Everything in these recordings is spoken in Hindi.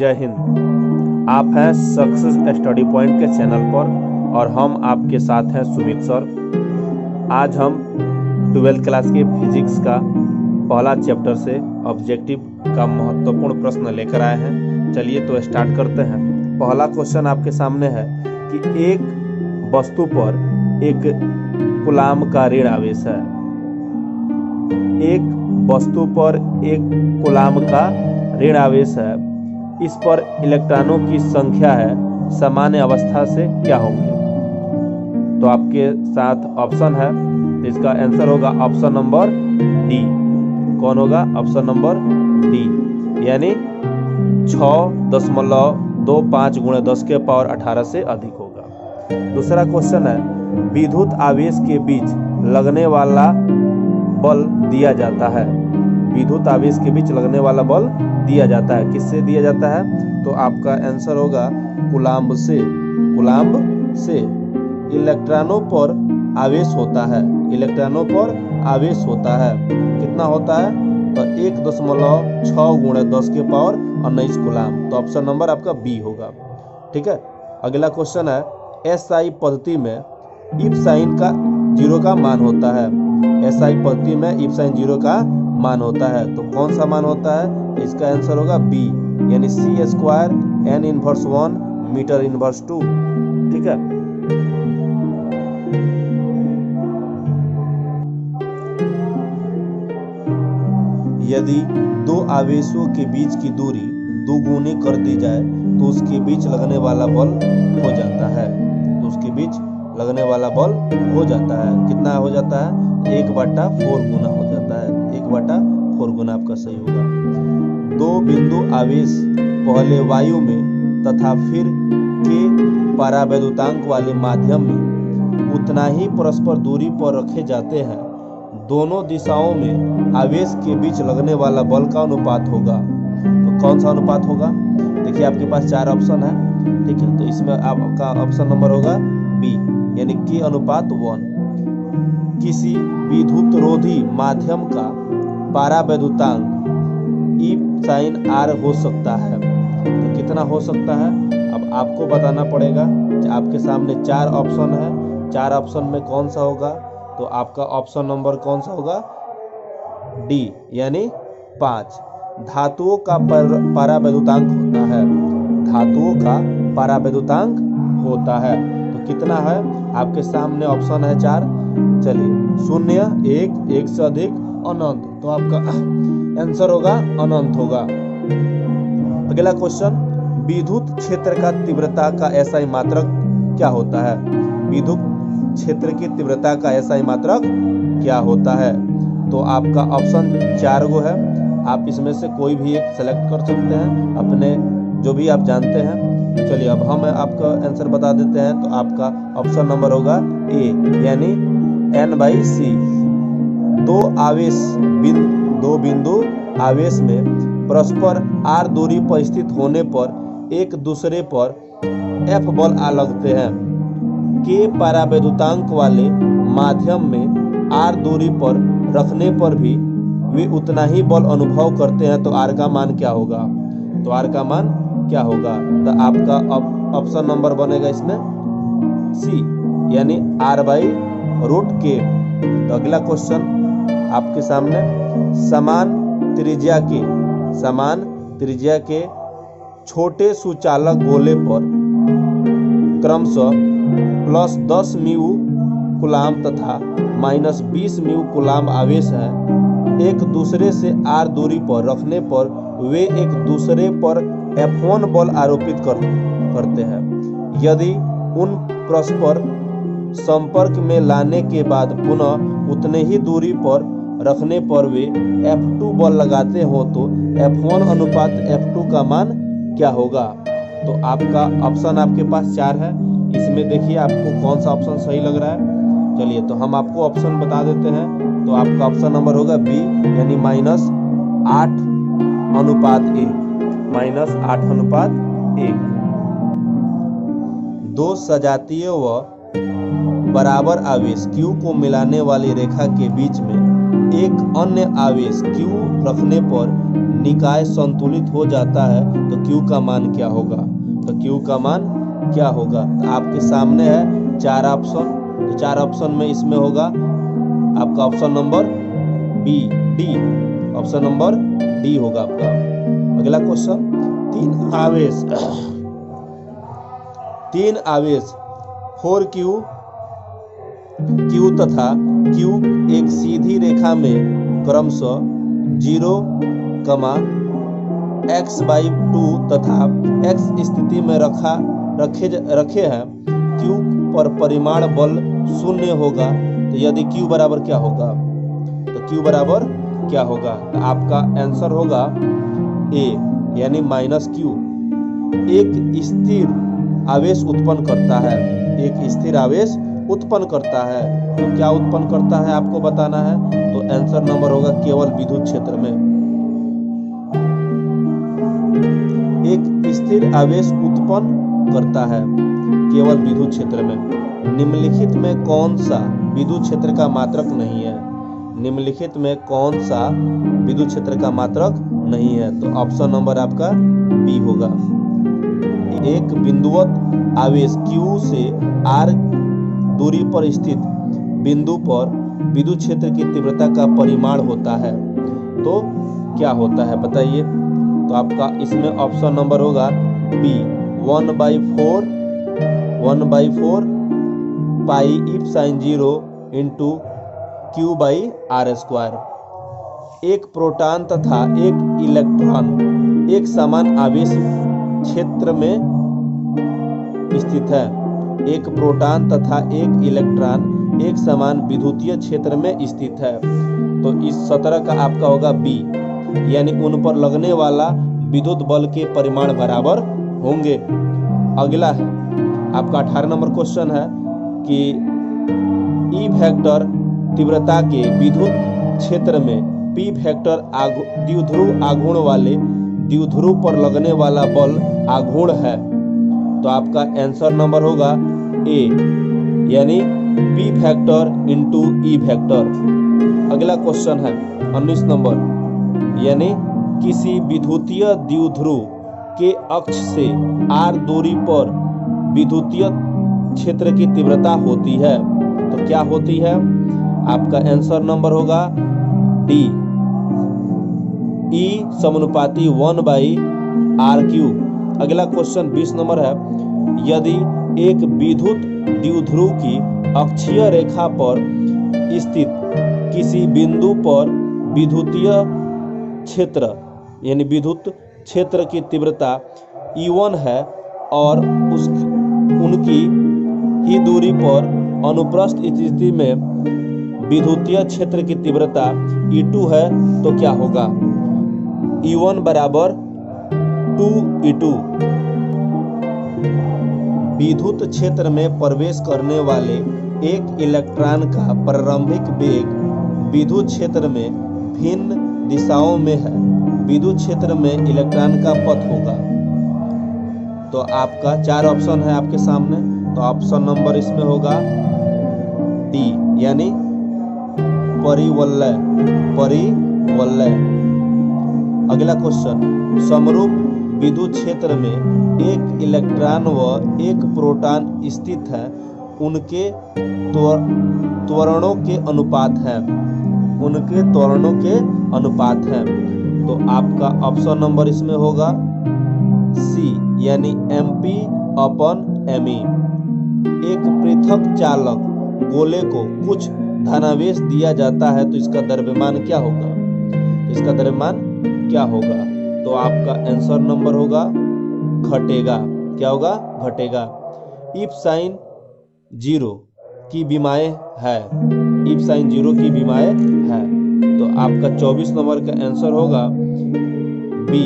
जय हिंद। आप हैं सक्सेस स्टडी पॉइंट के चैनल पर और हम आपके साथ हैं सुमित सर। आज हम 12th क्लास के फिजिक्स का पहला चैप्टर से ऑब्जेक्टिव का महत्वपूर्ण प्रश्न लेकर आए हैं। चलिए तो स्टार्ट करते हैं। पहला क्वेश्चन आपके सामने है कि एक वस्तु पर एक कूलाम का ऋण आवेश है। एक वस्तु पर एक कूलाम का ऋण आवेश है। इस पर इलेक्ट्रॉनों की संख्या है, सामान्य अवस्था से क्या होंगे? तो आपके साथ ऑप्शन है, तो इसका आंसर होगा ऑप्शन नंबर डी। कौन होगा? ऑप्शन नंबर डी, यानी 6.25 × 10⁻18 से अधिक होगा। दूसरा क्वेश्चन है, विद्युत आवेश के बीच लगने वाला बल दिया जाता है। विद्युत आवेश के बीच लगने वाला बल दिया जाता है। किससे दिया जाता है? तो आपका आंसर होगा कूलाम्ब से। कूलाम्ब से इलेक्ट्रॉनों पर आवेश होता है। इलेक्ट्रॉनों पर आवेश होता है। कितना होता है? तो 1.6 × 10⁻19 कूलाम्ब। तो ऑप्शन नंबर आपका बी होगा। ठीक है। अगला क्वेश्चन है, एसआई पद्धति में इफ साइन का 0 का मान होता है। एसआई पद्धति में इफ साइन 0 का मान होता है। तो कौन सा मान होता है? इसका आंसर होगा बी, यानी c² n−1 m−2। ठीक है। यदि दो आवेशों के बीच की दूरी दोगुनी कर दी जाए तो उसके बीच लगने वाला बल हो जाता है। तो उसके बीच लगने वाला बल हो जाता है। कितना हो जाता है? 1/4 गुना हो जाता है। 1/4 गुना आपका सही होगा। दो बिंदु आवेश पहले वायु में तथा फिर के परावैद्युतांक वाले माध्यम में उतना ही परस्पर दूरी पर रखे जाते हैं। दोनों दिशाओं में आवेश के बीच लगने वाला बल का अनुपात होगा। तो कौन सा अनुपात होगा? देखिए आपके पास 4 ऑप्शन है। ठीक है। तो इसमें आपका ऑप्शन नंबर होगा बी, यानी k/1। किसी विद्युतरोधी माध्यम का परावैद्युतांक ई साइन r हो सकता है। तो कितना हो सकता है? अब आपको बताना पड़ेगा। आपके सामने 4 ऑप्शन है। 4 ऑप्शन में कौन सा होगा? तो आपका ऑप्शन नंबर कौन सा होगा? डी, यानी 5। धातुओं का परावैद्युतांक होता है। धातुओं का परावैद्युतांक होता है। तो कितना है? आपके सामने ऑप्शन है 4। चलिए, 0, 1, 1 से अधिक, अनंत। तो आपका आंसर होगा अनंत होगा। अगला क्वेश्चन, विद्युत क्षेत्र का तीव्रता का एसआई मात्रक क्या होता है? विद्युत क्षेत्र की तीव्रता का एसआई मात्रक क्या होता है? तो आपका ऑप्शन 4 गो है। आप इसमें से कोई भी एक सेलेक्ट कर सकते हैं, अपने जो भी आप जानते हैं। चलिए अब हम आपका आंसर बता देते हैं। तो आपका ऑप्शन नंबर होगा ए, यानी n/c। दो बिंदु आवेश में परस्पर r दूरी पर स्थित होने पर एक दूसरे पर F बल आ लगते हैं। के परावैद्युतांक वाले माध्यम में r दूरी पर रखने पर भी वे उतना ही बल अनुभव करते हैं। तो r का मान क्या होगा? तो r का मान क्या होगा? तो आपका ऑप्शन नंबर बनेगा इसमें सी, यानी r/√k। तो अगला क्वेश्चन आपके सामने, समान त्रिज्या के छोटे सुचालक गोले पर क्रमशः +10 म्यू कूलाम तथा -20 म्यू कूलाम आवेश है। एक दूसरे से r दूरी पर रखने पर वे एक दूसरे पर F1 बल आरोपित करते हैं। यदि उन परस्पर संपर्क में लाने के बाद पुनः उतने ही दूरी पर रखने पर वे F2 बल लगाते हो तो F1 अनुपात F2 का मान क्या होगा? तो आपका ऑप्शन आपके पास 4 है। इसमें देखिए आपको कौन सा ऑप्शन सही लग रहा है। चलिए तो हम आपको ऑप्शन बता देते हैं। तो आपका ऑप्शन नंबर होगा बी, यानी -8:1। -8:1। दो सजातीय व बराबर आवेश Q को मिलाने वाली रेखा के बीच में एक अन्य आवेश Q रखने पर निकाय संतुलित हो जाता है तो Q का मान क्या होगा? तो Q का मान क्या होगा? तो आपके सामने है 4 ऑप्शन, तो 4 ऑप्शन में इसमें होगा आपका option number B, D, option number D होगा आपका। अगला क्वेश्चन, तीन आवेश 4Q, Q तथा Q एक सीधी रेखा में क्रमशः 0, x/2 तथा x स्थिति में रखे हैं। Q पर परिमाण बल 0 होगा, तो यदि Q बराबर क्या होगा? तो Q बराबर क्या होगा? तो आपका आंसर होगा A यानी -Q। एक स्थिर आवेश उत्पन्न करता है, एक स्थिर आवेश उत्पन्न करता है, तो क्या उत्पन्न करता है आपको बताना है। तो आंसर नंबर होगा केवल विद्युत क्षेत्र में। एक स्थिर आवेश उत्पन्न करता है केवल विद्युत क्षेत्र में। निम्नलिखित में कौन सा विद्युत क्षेत्र का मात्रक नहीं है? निम्नलिखित में कौन सा विद्युत क्षेत्र का मात्रक नहीं है? तो ऑप्शन नंबर आपका बी होगा। एक बिंदुवत आवेश Q से R दूरी पर स्थित बिंदु पर विद्युत क्षेत्र की तीव्रता का परिमाण होता है, तो क्या होता है बताइए। तो आपका इसमें ऑप्शन नंबर होगा B, 1/4 pi epsilon 0 into Q/r²। एक प्रोटॉन तथा एक इलेक्ट्रॉन एक समान आवेश क्षेत्र में स्थित है। एक प्रोटॉन तथा एक इलेक्ट्रॉन एक समान विद्युतीय क्षेत्र में स्थित है, तो इस सतह का आपका होगा बी, यानी उन पर लगने वाला विद्युत बल के परिमाण बराबर होंगे। अगला है आपका 18 नंबर क्वेश्चन है कि ई वेक्टर तीव्रता के विद्युत क्षेत्र में पी वेक्टर द्विध्रुव आघूर्ण वाले द्विध्रुव पर लगने वाला बल आघूर्ण है, तो आपका आंसर नंबर होगा ए, यानी P vector into E vector. अगला क्वेश्चन है 19 नंबर, यानी किसी विद्युतीय द्विध्रुव के अक्ष से r दूरी पर विद्युतीय क्षेत्र की तीव्रता होती है, तो क्या होती है? आपका आंसर नंबर होगा डी, E समानुपाती 1/r³। अगला क्वेश्चन 20 नंबर है, यदि एक विद्युत द्विध्रुव की अक्षीय रेखा पर स्थित किसी बिंदु पर विद्युतीय क्षेत्र यानी विद्युत क्षेत्र की तीव्रता E1 है और उनकी ही दूरी पर अनुप्रस्थ स्थिति में विद्युतीय क्षेत्र की तीव्रता E2 है, तो क्या होगा? E1 बराबर 2E2। विद्युत क्षेत्र में प्रवेश करने वाले एक इलेक्ट्रॉन का प्रारंभिक वेग विद्युत क्षेत्र में भिन्न दिशाओं में है। विद्युत क्षेत्र में इलेक्ट्रॉन का पथ होगा, तो आपका 4 ऑप्शन है आपके सामने, तो ऑप्शन नंबर इसमें होगा डी, यानी परिवलय। अगला क्वेश्चन, समरूप विद्युत क्षेत्र में एक इलेक्ट्रॉन व एक प्रोटॉन स्थित है, उनके त्वरणों के अनुपात हैं, तो आपका ऑप्शन नंबर इसमें होगा सी, यानी MP/me। एक पृथक चालक गोले को कुछ धनावेश दिया जाता है, तो इसका द्रव्यमान क्या होगा? इसका द्रव्यमान क्या होगा? तो आपका आंसर नंबर होगा घटेगा। क्या होगा? घटेगा। इफ साइन 0 की विमाएं है, इफ साइन 0 की विमाएं है, तो आपका 24 नंबर का आंसर होगा B,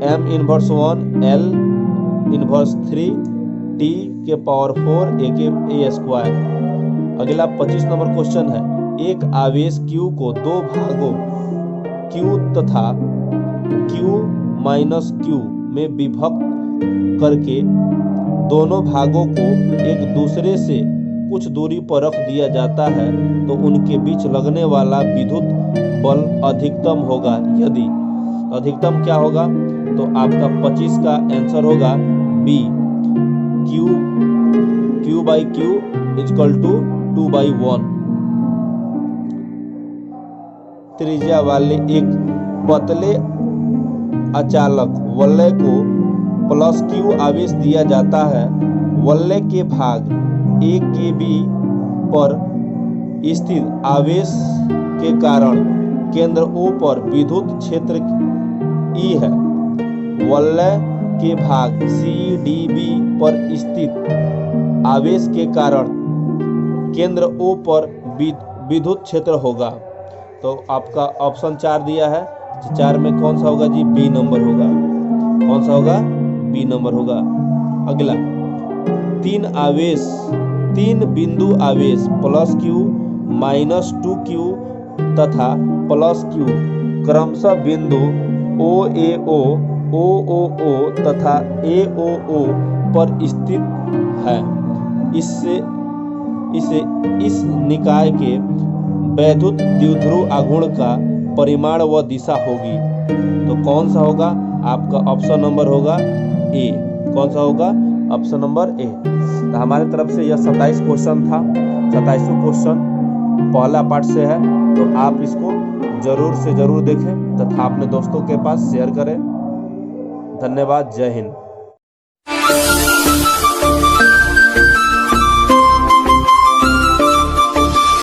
M−1 L−3 T⁴ A²। अगला 25 नंबर क्वेश्चन है, एक आवेश Q को दो भागों Q तथा Q-Q में विभक्त करके दोनों भागों को एक दूसरे से कुछ दूरी पर रख दिया जाता है तो उनके बीच लगने वाला विद्युत बल अधिकतम होगा यदि, अधिकतम क्या होगा, तो आपका 25 का आंसर होगा B, Q by Q equal to 2/1। त्रिज्या वाले एक पतले अचालक वलय को प्लस Q आवेश दिया जाता है। वलय के भाग A के B पर स्थित आवेश के कारण केंद्र O पर विद्युत क्षेत्र E है। वलय के भाग C D B पर स्थित आवेश के कारण केंद्र O पर विद्युत क्षेत्र होगा। तो आपका ऑप्शन 4 दिया है, 4 में कौन सा होगा जी, बी नंबर होगा। कौन सा होगा, बी नंबर होगा। अगला, तीन बिंदु आवेश प्लस Q माइनस 2Q तथा प्लस Q क्रमशः बिंदु OAO, OOO तथा AOO पर स्थित है। इस निकाय के वैद्युत द्विध्रुव आघूर्ण का परिमाण व दिशा होगी। तो कौन सा होगा, आपका ऑप्शन नंबर होगा ए। कौन सा होगा, ऑप्शन नंबर ए। तो हमारे तरफ से यह 27 क्वेश्चन था। 27वां क्वेश्चन पहला पार्ट से है, तो आप इसको जरूर से जरूर देखें तथा अपने दोस्तों के पास शेयर करें। धन्यवाद। जय हिंद।